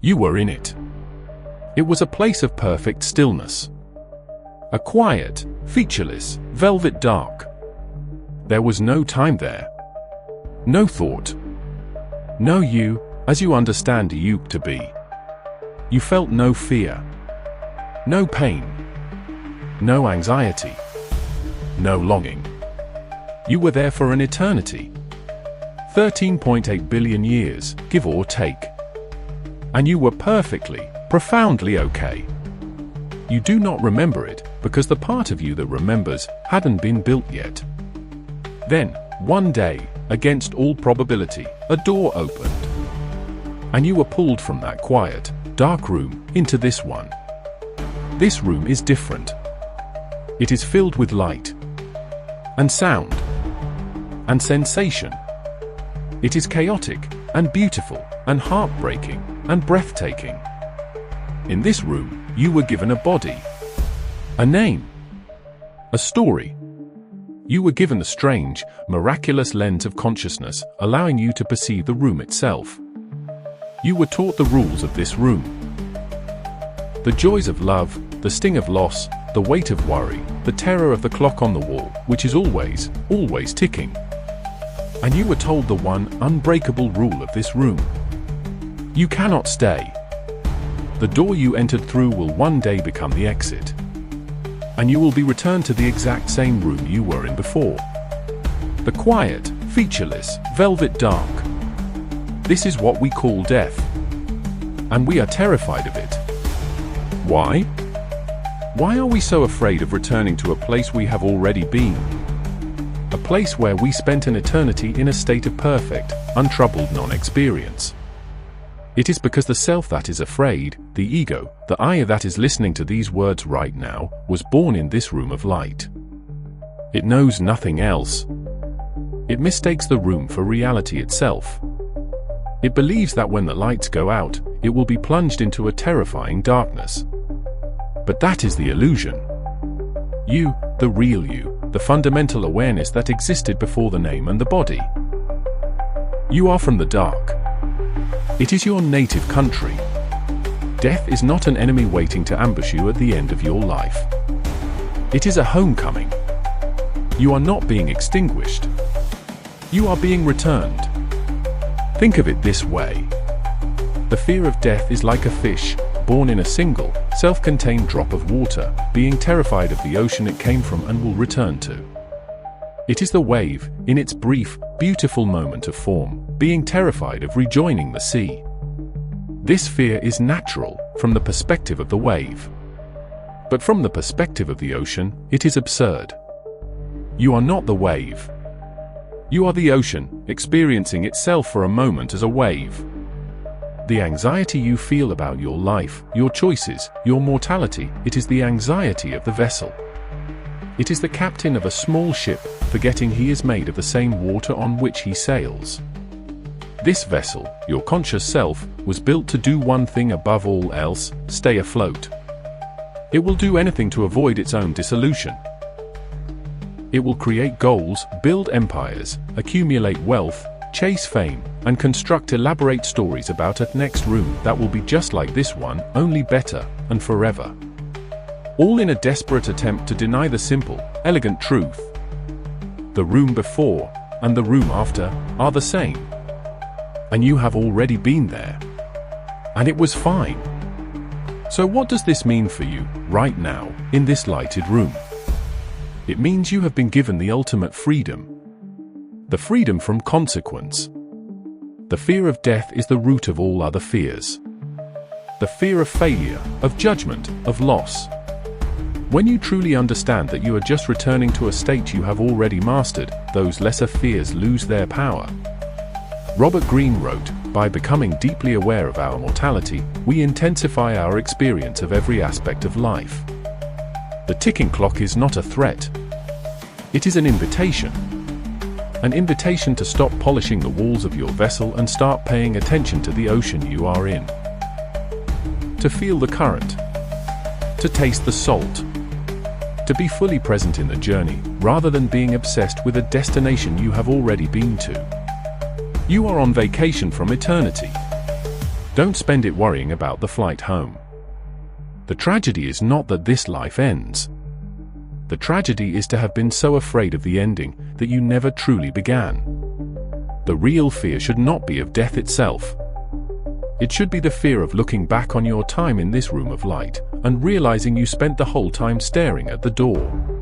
You were in it. It was a place of perfect stillness. A quiet, featureless, velvet dark. There was no time there. No thought. No you, as you understand you to be. You felt no fear. No pain. No anxiety. No longing. You were there for an eternity. 13.8 billion years, give or take. And you were perfectly, profoundly okay. You do not remember it, because the part of you that remembers hadn't been built yet. Then, one day, against all probability, a door opened. And you were pulled from that quiet, dark room into this one. This room is different. It is filled with light, and sound, and sensation. It is chaotic, and beautiful, and heartbreaking, and breathtaking. In this room, you were given a body, a name, a story. You were given a strange, miraculous lens of consciousness, allowing you to perceive the room itself. You were taught the rules of this room. The joys of love, the sting of loss, the weight of worry, the terror of the clock on the wall, which is always, always ticking. And you were told the one unbreakable rule of this room. You cannot stay. The door you entered through will one day become the exit. And you will be returned to the exact same room you were in before. The quiet, featureless, velvet dark. This is what we call death. And we are terrified of it. Why? Why are we so afraid of returning to a place we have already been? A place where we spent an eternity in a state of perfect, untroubled non-experience. It is because the self that is afraid, the ego, the I that is listening to these words right now, was born in this room of light. It knows nothing else. It mistakes the room for reality itself. It believes that when the lights go out, it will be plunged into a terrifying darkness. But that is the illusion. You, the real you, the fundamental awareness that existed before the name and the body. You are from the dark. It is your native country. Death is not an enemy waiting to ambush you at the end of your life. It is a homecoming. You are not being extinguished. You are being returned. Think of it this way. The fear of death is like a fish, born in a single, self-contained drop of water, being terrified of the ocean it came from and will return to. It is the wave, in its brief, beautiful moment of form, being terrified of rejoining the sea. This fear is natural, from the perspective of the wave. But from the perspective of the ocean, it is absurd. You are not the wave. You are the ocean, experiencing itself for a moment as a wave. The anxiety you feel about your life, your choices, your mortality, it is the anxiety of the vessel. It is the captain of a small ship, forgetting he is made of the same water on which he sails. This vessel, your conscious self, was built to do one thing above all else: stay afloat. It will do anything to avoid its own dissolution. It will create goals, build empires, accumulate wealth, chase fame, and construct elaborate stories about a next room that will be just like this one, only better, and forever. All in a desperate attempt to deny the simple, elegant truth. The room before, and the room after, are the same. And you have already been there. And it was fine. So what does this mean for you, right now, in this lighted room? It means you have been given the ultimate freedom. The freedom from consequence. The fear of death is the root of all other fears. The fear of failure, of judgment, of loss. When you truly understand that you are just returning to a state you have already mastered, those lesser fears lose their power. Robert Greene wrote, "By becoming deeply aware of our mortality, we intensify our experience of every aspect of life." The ticking clock is not a threat. It is an invitation. An invitation to stop polishing the walls of your vessel and start paying attention to the ocean you are in. To feel the current. To taste the salt. To be fully present in the journey, rather than being obsessed with a destination you have already been to. You are on vacation from eternity. Don't spend it worrying about the flight home. The tragedy is not that this life ends. The tragedy is to have been so afraid of the ending that you never truly began. The real fear should not be of death itself. It should be the fear of looking back on your time in this room of light and realizing you spent the whole time staring at the door.